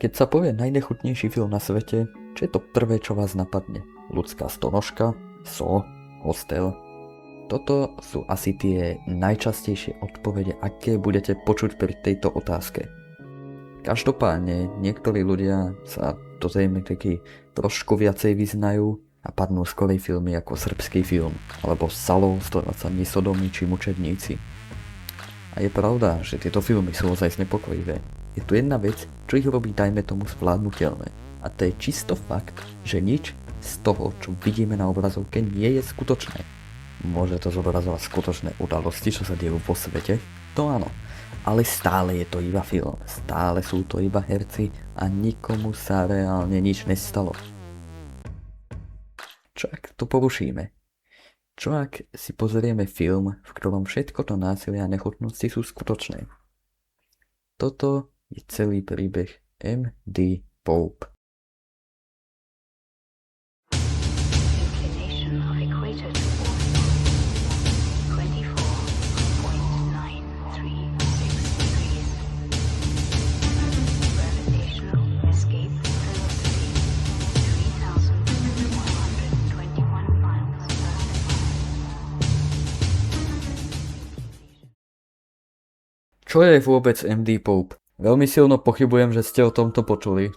Keď sa povie najnechutnejší film na svete, čo je to prvé, čo vás napadne? Ľudská stonožka? So? Hostel? Toto sú asi tie najčastejšie odpovede, aké budete počuť pri tejto otázke. Každopádne niektorí ľudia sa do tematiky trošku viacej vyznajú a padnú skorej filmy ako srbský film alebo Salov, 120 sodomí či mučedníci. A je pravda, že tieto filmy sú ozaj znepokojivé. Je tu jedna vec, čo ich robí dajme tomu zvládnutelné. A to je čisto fakt, že nič z toho, čo vidíme na obrazovke, nie je skutočné. Môže to zobrazovať skutočné udalosti, čo sa dejú vo svete, to áno. Ale stále je to iba film, stále sú to iba herci a nikomu sa reálne nič nestalo. Čo ak to porušíme? Čo ak si pozrieme film, v ktorom všetko to násilie a nechutnosti sú skutočné? Toto je celý príbeh M.D. Pope. Čo je vôbec M.D. Pope? Veľmi silno pochybujem, že ste o tomto počuli.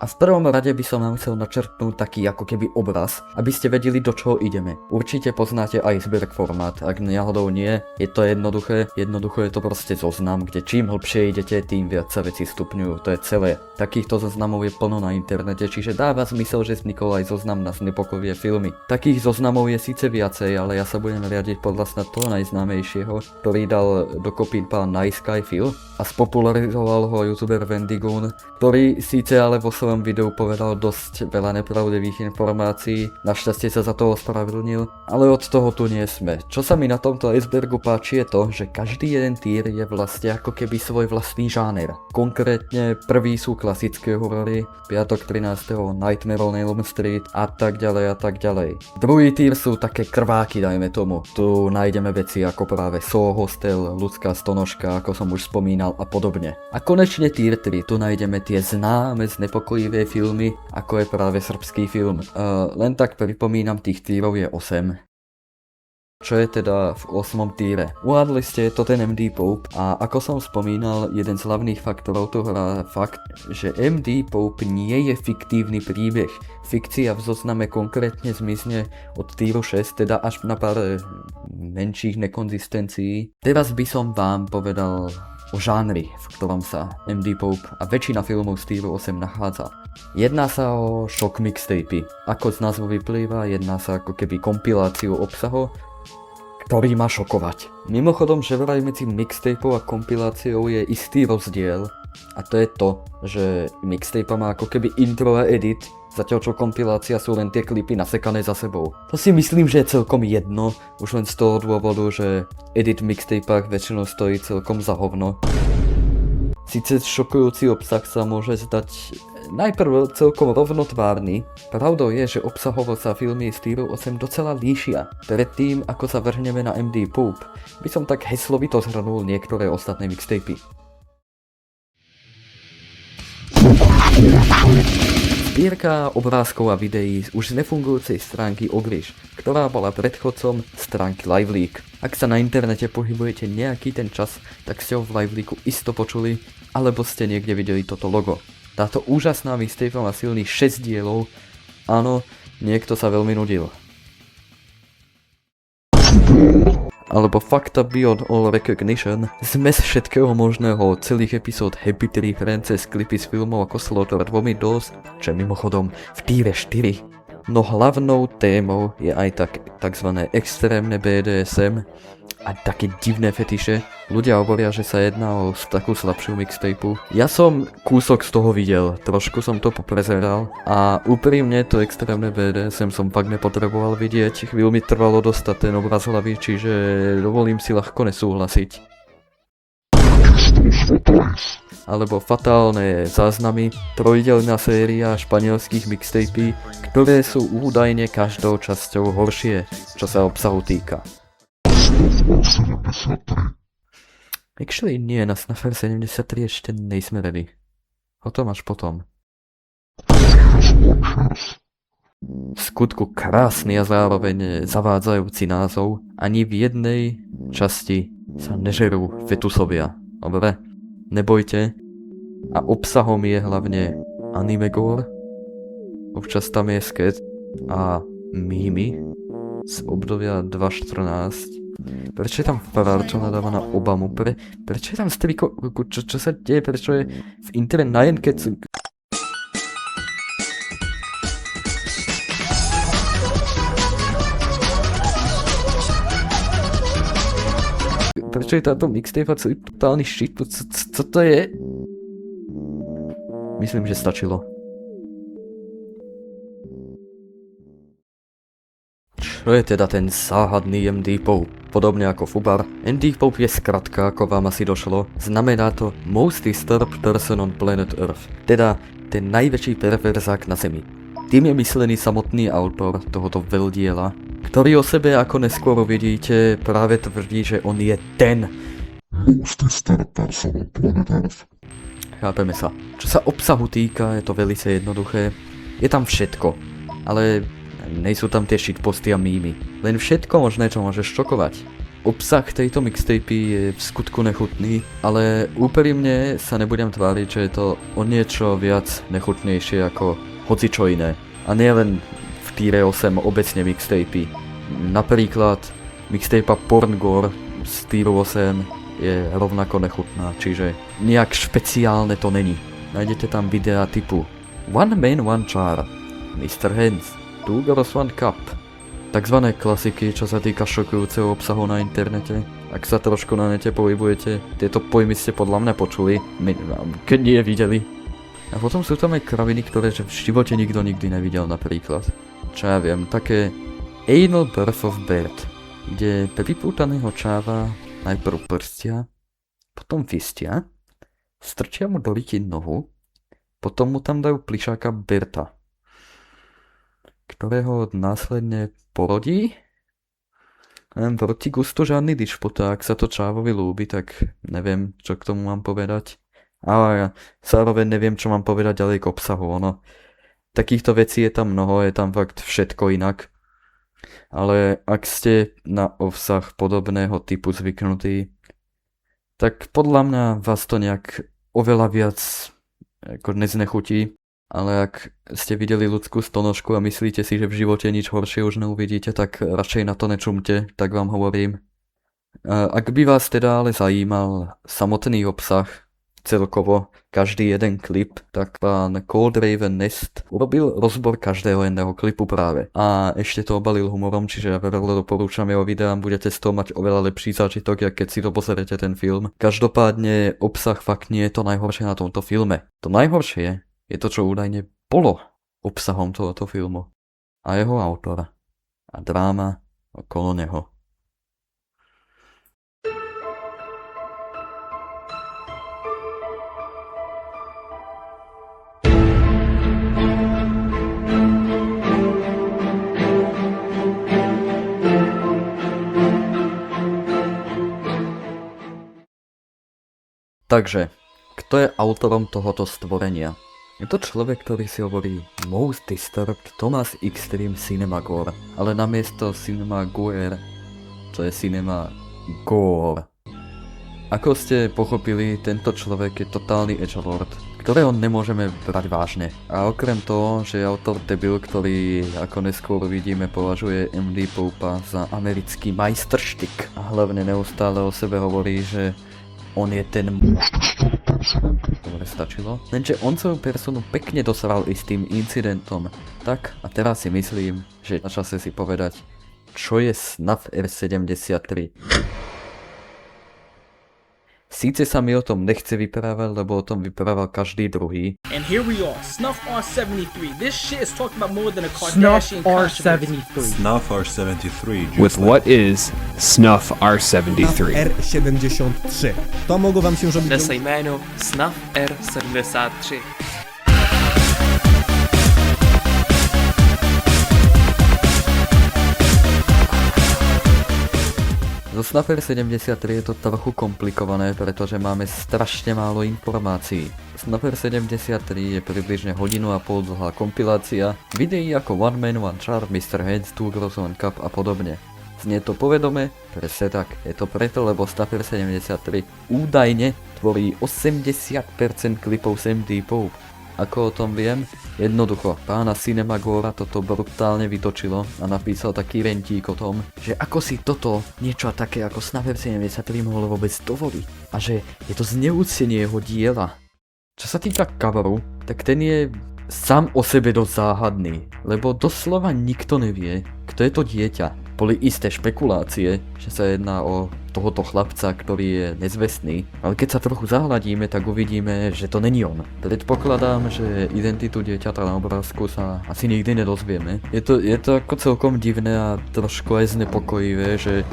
A v prvom rade by som nám chcel načrtnúť taký ako keby obraz, aby ste vedeli, do čoho ideme. Určite poznáte iceberg formát, ak náhodou nie, je to jednoduché. Jednoducho je to proste zoznam, kde čím hlbšie idete, tým viac sa veci stupňujú, to je celé. Takýchto zoznamov je plno na internete, čiže dáva zmysel, že vznikol aj zoznam na znepokojivé filmy. Takých zoznamov je síce viacej, ale ja sa budem riadiť podľa snad toho najznámejšieho, ktorý dal dokopy pán Nice Guy Phil a spopularizoval ho youtuber Wendigoon, ktorý síce ale vo svojom videu povedal dosť veľa nepravdivých informácií, našťastie sa za to ospravedlnil, ale od toho tu nie sme. Čo sa mi na tomto icebergu páči je to, že každý jeden tier je vlastne ako keby svoj vlastný žáner. Konkrétne prvý sú klasické horory, Piatok 13. Nightmare on Elm Street a tak ďalej a tak ďalej. Druhý tier sú také krváky, dajme tomu. Tu nájdeme veci ako práve Saw, Hostel, Ľudská stonožka, ako som už spomínal a podobne. A konečne tier 3, tu nájdeme tie známe znepokojivé filmy, ako je práve srbský film. Len tak pripomínam, tých tírov je 8. Čo je teda v 8. týre? Uhádli ste, to ten M.D. Pope a ako som spomínal, jeden z hlavných faktorov toho hrá fakt, že M.D. Pope nie je fiktívny príbeh. Fikcia v zozname konkrétne zmizne od týru 6, teda až na pár menších nekonzistencií. Teraz by som vám povedal o žánri, v ktorom sa M.D. Pope a väčšina filmov z týru 8 nachádza. Jedná sa o shock mixtapy. Ako z názvu vyplýva, jedná sa ako keby kompiláciu obsahu, ktorý má šokovať. Mimochodom, že vraj medzi mixtapou a kompiláciou je istý rozdiel. A to je to, že mixtape má ako keby intro a edit, zatiaľ čo kompilácia sú len tie klipy nasekané za sebou. To si myslím, že je celkom jedno, už len z toho dôvodu, že edit v mixtapách väčšinou stojí celkom za hovno. Sice šokujúci obsah sa môže zdať najprv celkom rovnotvárny, pravdou je, že obsahovo sa filmy z týru 8 docela líšia. Predtým, ako sa vrhneme na M.D. Pope, by som tak heslovito zhrnul niektoré ostatné mixtapy. Zbierka obrázkov a videí z už nefungujúcej stránky Ogrish, ktorá bola predchodcom stránky LiveLeak. Ak sa na internete pohybujete nejaký ten čas, tak ste ho v LiveLeaku isto počuli, alebo ste niekde videli toto logo. Táto úžasná mixtape má silných 6 dielov, áno, niekto sa veľmi nudil. Alebo Fucked Up Beyond All Recognition, zmes všetkého možného, celých epizód Happy Tree Frances, klipy z filmov ako Slaughter 2 Dose, čo je mimochodom v týre 4. No hlavnou témou je aj takzvané extrémne BDSM a také divné fetiše. Ľudia hovoria, že sa jedná o takú slabšiu mixtapu. Ja som kúsok z toho videl, trošku som to poprezeral a úprimne to extrémne BDSM som fakt nepotreboval vidieť. Chvíľu mi trvalo dostať ten obraz hlavy, čiže dovolím si ľahko nesúhlasiť. Alebo Fatálne záznamy, trojdielna séria španielských mixtapy, ktoré sú údajne každou časťou horšie, čo sa obsahu týka. Actually nie, na Snuffer 73 ešte nejsme ready. O tom až potom. V skutku krásny a zároveň zavádzajúci názov. Ani v jednej časti sa nežerú fetusovia. Dobre? Nebojte. A obsahom je hlavne anime gore. Občas tam je sket a mýmy z obdobia 2014. Prečo je tam farár, čo nadáva na Obamu? Prečo je tam striko... Čo sa deje? Prečo je v internet na Jenkec? Prečo je táto mixtape a celý totálny shit? Co to je? Myslím, že stačilo. Čo je teda ten záhadný MD Pope? Podobne ako Fubar, MD Pope je skratka, ako vám asi došlo. Znamená to Most Disturbed Person on Planet Earth. Teda ten najväčší perverzák na Zemi. Tým je myslený samotný autor tohoto veľdiela, ktorý o sebe, ako neskôr uvidíte, práve tvrdí, že on je ten Most Disturbed Person on Planet Earth. Chápeme sa. Čo sa obsahu týka, je to velice jednoduché. Je tam všetko, ale nejsú tam tie shitposty a mýmy. Len všetko možné, čo môžeš šokovať. Obsah tejto mixtapy je v skutku nechutný, ale úprimne sa nebudem tváriť, že je to o niečo viac nechutnejšie ako hocičo iné. A nie len v tiere 8 obecne mixtapy. Napríklad mixtape Porn Gore z tieru 8 je rovnako nechutná, čiže nejak špeciálne to není. Nájdete tam videá typu One Man, One Jar, Mr. Hands, Two Girls, One Cup. Takzvané klasiky, čo sa týka šokujúceho obsahu na internete. Ak sa trošku na nete pohybujete, tieto pojmy ste podľa mňa počuli, keď nie videli. A potom sú tam aj kraviny, ktoré že v živote nikto nikdy nevidel napríklad. Čo ja viem, také Anal Birth of Bird, kde pripútaného čáva najprv prstia, potom fistia, strčia mu do ryti nohu, potom mu tam dajú plišáka Berta, ktorého následne porodí. Proti gustu žiadny dišpota, ak sa to čávovi ľúbi, tak neviem, čo k tomu mám povedať. Ale zároveň neviem, čo mám povedať ďalej k obsahu, ono. Takýchto vecí je tam mnoho, je tam fakt všetko inak. Ale ak ste na obsah podobného typu zvyknutí, tak podľa mňa vás to nejak oveľa viac ako neznechutí. Ale ak ste videli ľudskú stonožku a myslíte si, že v živote nič horšie už neuvidíte, tak radšej na to nečumte, tak vám hovorím. Ak by vás teda ale zajímal samotný obsah, celkovo každý jeden klip, tak pán Cold Raven Nest urobil rozbor každého jedného klipu práve. A ešte to obalil humorom, čiže ja veľmi doporúčam jeho videám, budete z toho mať oveľa lepší zážitok, jak keď si to pozerete ten film. Každopádne obsah fakt nie je to najhoršie na tomto filme. To najhoršie je to, čo údajne bolo obsahom tohoto filmu. A jeho autora. A dráma okolo neho. Takže, kto je autorom tohoto stvorenia? Je to človek, ktorý si hovorí Most Disturbed Thomas Extreme Cinema Gore, ale namiesto Cinema Gore, to je Cinema Gore. Ako ste pochopili, tento človek je totálny edgelord, ktorého nemôžeme brať vážne. A okrem toho, že je autor debil, ktorý, ako neskôr vidíme, považuje MD Popa za americký majstrštyk. A hlavne neustále o sebe hovorí, že on je ten Dobre, stačilo. Lenže on svoju personu pekne dosral i s tým incidentom. Tak, a teraz si myslím, že na čase si povedať, čo je Snuff R73. Síce sa mi o tom nechce vyprávať, lebo o tom vyprával každý druhý. And here we are, Snuff R73. This shit is talked about more than a Kardashian Snuff R73. Snuff R73. With what is Snuff R73? R73. To mogło wam się robić... Nese jméno Snuff R73. Zo Snuffer 73 je to trochu komplikované, pretože máme strašne málo informácií. Snuffer 73 je približne hodinu a pol dlhá kompilácia videí ako One Man, One Charm, Mr. Hands, Two Girls, One Cup a podobne. Znie to povedome? Presne tak. Je to preto, lebo Snuffer 73 údajne tvorí 80% klipov z MD Pope. Ako o tom viem? Jednoducho, pána Cinemagora toto brutálne vytočilo a napísal taký rentík o tom, že ako si toto niečo také ako Snuffer 73 mohlo vôbec dovoliť a že je to zneúctenie jeho diela. Čo sa týka coveru, tak ten je sám o sebe dosť záhadný, lebo doslova nikto nevie, kto je to dieťa. Boli isté špekulácie, že sa jedná o tohoto chlapca, ktorý je nezvestný, ale keď sa trochu zahľadíme, tak uvidíme, že to není on. Predpokladám, že identitu dieťata na obrázku sa asi nikdy nedozvieme. Je to ako celkom divné a trošku aj znepokojivé, že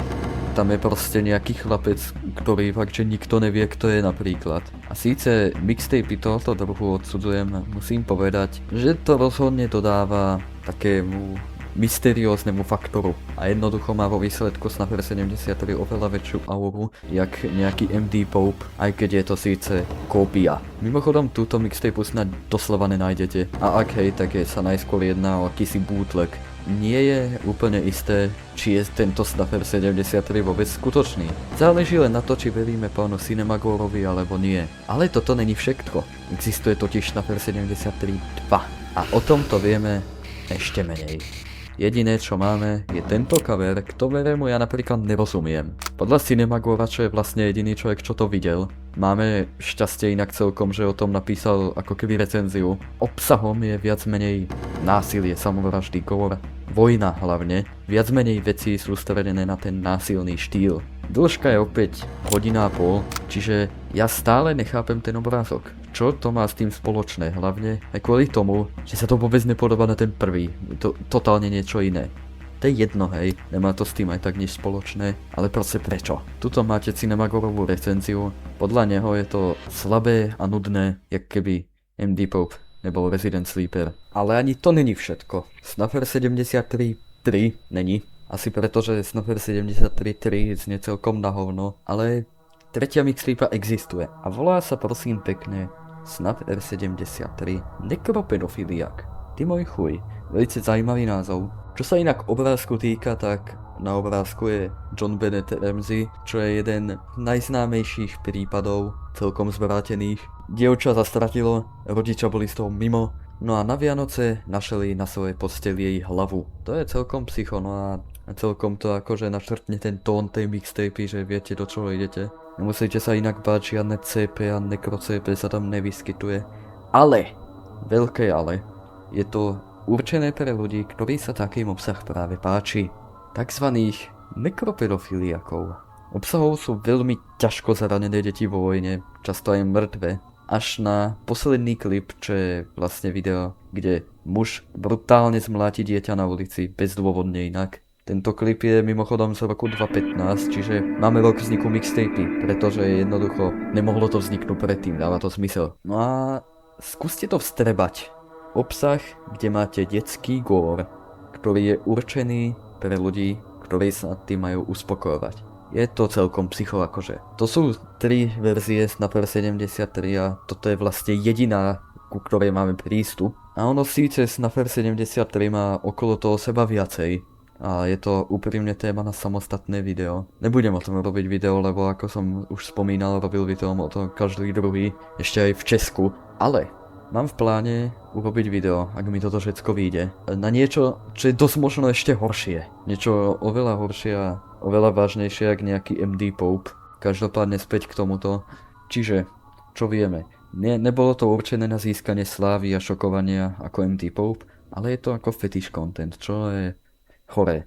tam je proste nejaký chlapec, ktorý fakt, že nikto nevie, kto je napríklad. A síce mixtapy tohoto druhu odsudzujem, musím povedať, že to rozhodne dodáva takému mysterióznemu faktoru a jednoducho má vo výsledku Snuffer 73 oveľa väčšiu auru jak nejaký MD Pope, aj keď je to síce kópia. Mimochodom túto mixtapu snad doslova nenájdete a ak hej, tak je sa najskôr jedná o akýsi bootleg. Nie je úplne isté, či je tento Snuffer 73 vôbec skutočný. Záleží len na to, či veríme pánu Cinemagorovi alebo nie. Ale toto není všetko. Existuje totiž Snuffer 73 2 a o tomto vieme ešte menej. Jediné čo máme je tento cover, ktorému ja napríklad nerozumiem. Podľa Cinemagora, čo je vlastne jediný človek, čo to videl, máme šťastie inak celkom, že o tom napísal ako keby recenziu. Obsahom je viac menej násilie, samovraždy, gore, vojna hlavne. Viac menej vecí sú sústredené na ten násilný štýl. Dĺžka je opäť hodina a pol, čiže ja stále nechápem ten obrázok. Čo to má s tým spoločné, hlavne aj kvôli tomu, že sa to vôbec nepodobá na ten prvý, je to totálne niečo iné. To je jedno, hej, nemá to s tým aj tak nič spoločné, ale proste prečo? Tuto máte Cinemagorovú recenziu, podľa neho je to slabé a nudné, jak keby MD Pope nebol Resident Sleeper. Ale ani to není všetko. Snuffer 73 3 není, asi preto, že Snuffer 73 3 znie celkom na hovno, ale tretia mixtape existuje a volá sa prosím pekne Snuffer 73 Nekropedofiliak. Ty môj chuj, velice zajímavý názov. Čo sa inak obrázku týka, tak na obrázku je John Bennett Ramsey, čo je jeden z najznámejších prípadov celkom zvrátených. Dievča sa stratilo, rodičia boli z toho mimo, no a na Vianoce našli na svojej posteli jej hlavu. To je celkom psycho, no a celkom to akože načrtne ten tón tej mixtapy, že viete do čoho idete. Nemusíte sa inak báť, žiadne CP a nekro-CP sa tam nevyskytuje. Ale, veľké ale, je to určené pre ľudí, ktorí sa takým obsah práve páči. Takzvaných nekropedofiliakov. Obsahov sú veľmi ťažko zranené deti vo vojne, často aj mŕtve. Až na posledný klip, čo je vlastne video, kde muž brutálne zmláti dieťa na ulici, bezdôvodne inak. Tento klip je mimochodom z roku 2015, čiže máme rok vzniku mixtapy, pretože jednoducho nemohlo to vzniknúť predtým, dáva to zmysel. No a skúste to vstrebať. Obsah, kde máte detský gore, ktorý je určený pre ľudí, ktorí sa tým majú uspokojovať. Je to celkom psycho akože. To sú 3 verzie Snuffer 73 a toto je vlastne jediná, ku ktorej máme prístup. A ono síce Snuffer 73 má okolo toho seba viacej. A je to úprimne téma na samostatné video. Nebudem o tom robiť video, lebo ako som už spomínal, robil video o tom každý druhý, ešte aj v Česku. Ale mám v pláne urobiť video, ak mi toto všetko vyjde, na niečo, čo je dosť možno ešte horšie. Niečo oveľa horšie a oveľa vážnejšie ako nejaký MD Pope. Každopádne späť k tomuto. Čiže, čo vieme? Nebolo to určené na získanie slávy a šokovania ako MD Pope, ale je to ako fetish content, čo je choré.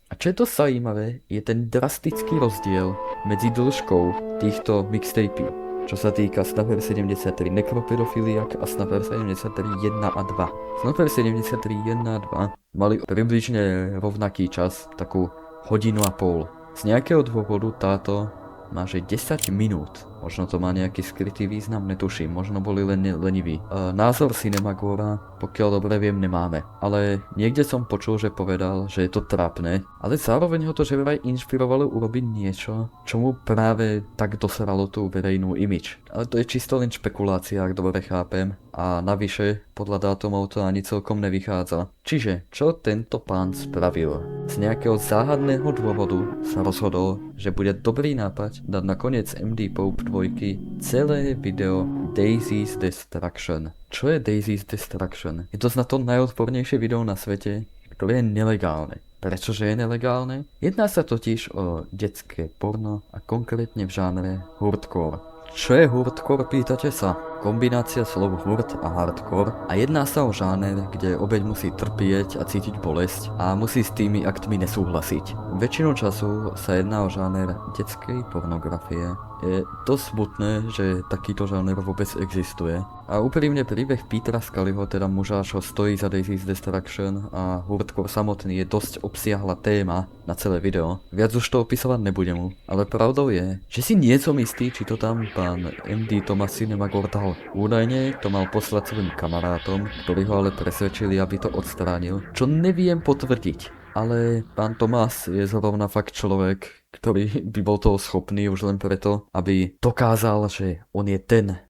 A čo je to zaujímavé, je ten drastický rozdiel medzi dĺžkou týchto mixtapy. Čo sa týka Snuffer 73 Nekropedofiliak a Snuffer 73 1 a 2. Snuffer 73 1 a 2 mali približne rovnaký čas, takú hodinu a pol. Z nejakého dôvodu táto má že 10 minút. Možno to má nejaký skrytý význam, netuším, možno boli len leniví. Názor Cinemagora, pokiaľ dobre viem, nemáme. Ale niekde som počul, že povedal, že je to trápne, ale zároveň ho to že vraj inšpirovalo urobiť niečo, čo mu práve tak dosralo tú verejnú imič. Ale to je čisto len špekulácia, ak dobre chápem. A navyše, podľa dátumov to ani celkom nevychádza. Čiže, čo tento pán spravil? Z nejakého záhadného dôvodu sa rozhodol, že bude dobrý nápad dať na koniec MD Pope 2 celé video Daisy's Destruction. Čo je Daisy's Destruction? Je to snad to najodpornejšie video na svete, ktoré je nelegálne. Prečože je nelegálne? Jedná sa totiž o detské porno a konkrétne v žánre hardcore. Čo je hardcore, pýtate sa? Kombinácia slov hurt a hardcore a jedná sa o žáner, kde obeť musí trpieť a cítiť bolesť a musí s tými aktmi nesúhlasiť. Väčšinu času sa jedná o žáner detskej pornografie. Je dosť smutné, že takýto žáner vôbec existuje. A úprimne príbeh Petera Scullyho, teda muža, čo stojí za Daisy's Destruction a hardcore samotný je dosť obsiahla téma na celé video. Viac už to opisovať nebudem, ale pravdou je, že si nie som istý, či to tam pán MD Thomas Cinemagor dal. Údajne to mal poslať svojim kamarátom, ktorí ho ale presvedčili, aby to odstránil, čo neviem potvrdiť. Ale pán Tomás je zrovna fakt človek, ktorý by bol toho schopný už len preto, aby dokázal, že on je ten.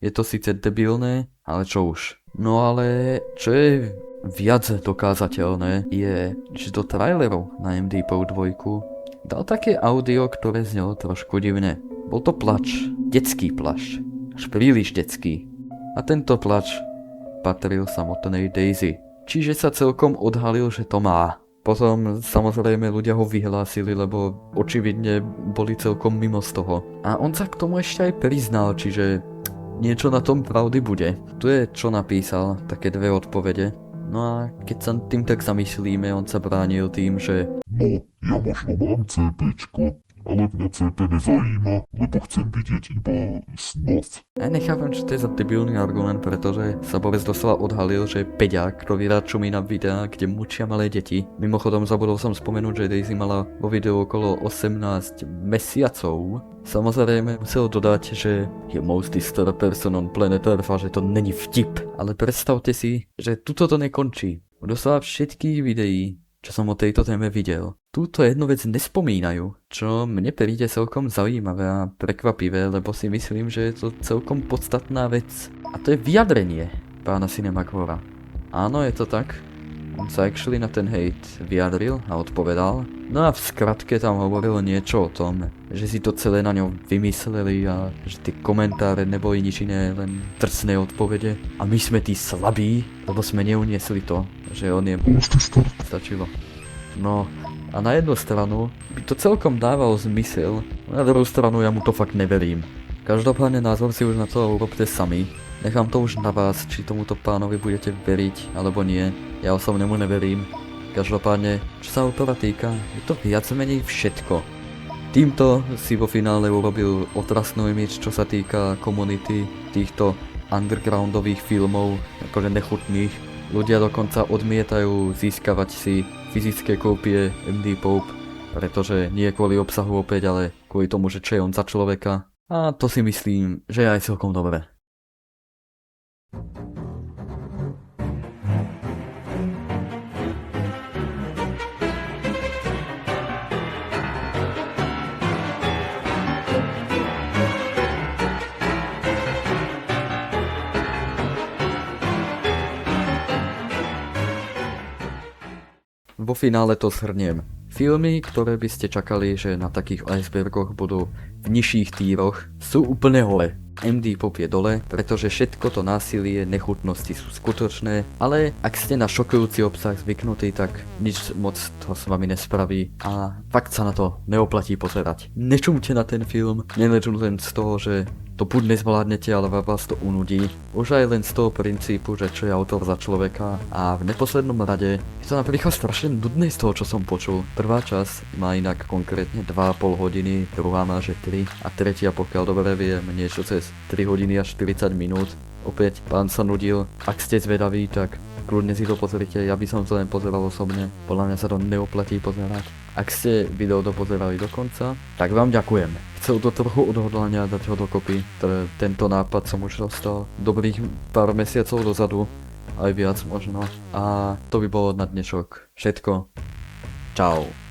Je to síce debilné, ale čo už. No ale čo je viac dokázateľné je, že do trailerov na MD Pope 2 dal také audio, ktoré znelo trošku divne. Bol to plač, detský plač, až príliš detský. A tento plač patril samotnej Daisy. Čiže sa celkom odhalil, že to má. Potom samozrejme ľudia ho vyhlásili, lebo očividne boli celkom mimo z toho. A on sa k tomu ešte aj priznal, čiže niečo na tom pravdy bude. Tu je čo napísal, také dve odpovede. No a keď sa tým tak zamyslíme, on sa bránil tým, že ja možno mám CPčko, ale mňa CP nezajíma, lebo chcem vidieť iba snuff. ja nechápem, čo to je za debilný argument, pretože sa vôbec doslova odhalil, že peďák, ktorý rád čumí na videá, kde mučia malé deti. Mimochodom zabudol som spomenúť, že Daisy mala vo videu okolo 18 mesiacov. Samozrejme musel dodať, že je most disturbed person on planet Earth a že to není vtip. Ale predstavte si, že tuto to nekončí. Doslova všetkých videí, čo som o tejto téme videl, túto jednu vec nespomínajú, čo mne príde celkom zaujímavé a prekvapivé, lebo si myslím, že je to celkom podstatná vec. A to je vyjadrenie pána Cinemagora. Áno, je to tak. On sa actually na ten hate vyjadril a odpovedal. No a v skratke tam hovoril niečo o tom, že si to celé na ňom vymysleli a že tie komentáre neboli nič iné, len drsné odpovede. A my sme tí slabí, lebo sme neuniesli to, že on je... Stačilo. No a na jednu stranu by to celkom dával zmysel, na druhú stranu ja mu to fakt neverím. Každopádne názor si už na to urobte sami. Nechám to už na vás, či tomuto pánovi budete veriť, alebo nie. Ja osobne mu neverím. Každopádne, čo sa autora týka, je to viac menej všetko. Týmto si vo finále urobil otrasnú image, čo sa týka komunity týchto undergroundových filmov, akože nechutných. Ľudia dokonca odmietajú získavať si fyzické kópie MD Pope, pretože nie kvôli obsahu opäť, ale kvôli tomu, že čo je on za človeka. A to si myslím, že je aj celkom dobré. Vo finále to zhrniem. Filmy, ktoré by ste čakali, že na takých icebergoch budú v nižších tíroch, sú úplne hole. MD Pope je dole, pretože všetko to násilie, nechutnosti sú skutočné, ale ak ste na šokujúci obsah zvyknutí, tak nič moc to s vami nespraví a fakt sa na to neoplatí pozerať. Nečumte na ten film, neležu len z toho, že to buď nezvládnete, ale vás to unudí. Už aj len z toho princípu, že čo je autor za človeka a v neposlednom rade je to napríklad strašne nudné z toho, čo som počul. Prvá časť má inak konkrétne 2,5 hodiny, druhá má že 3 a tretia, pokiaľ dobre viem, niečo cez 3 hodiny a 40 minút. Opäť, pán sa nudil. Ak ste zvedaví, tak kľudne si to pozrite, ja by som to len pozeral osobne. Podľa mňa sa to neoplatí pozerať. Ak ste video dopozerali do konca, tak vám ďakujem. Chcel to trochu odhodlania dať ho dokopy. Tento nápad som už dostal dobrých pár mesiacov dozadu, aj viac možno. A to by bolo na dnešok všetko. Čau.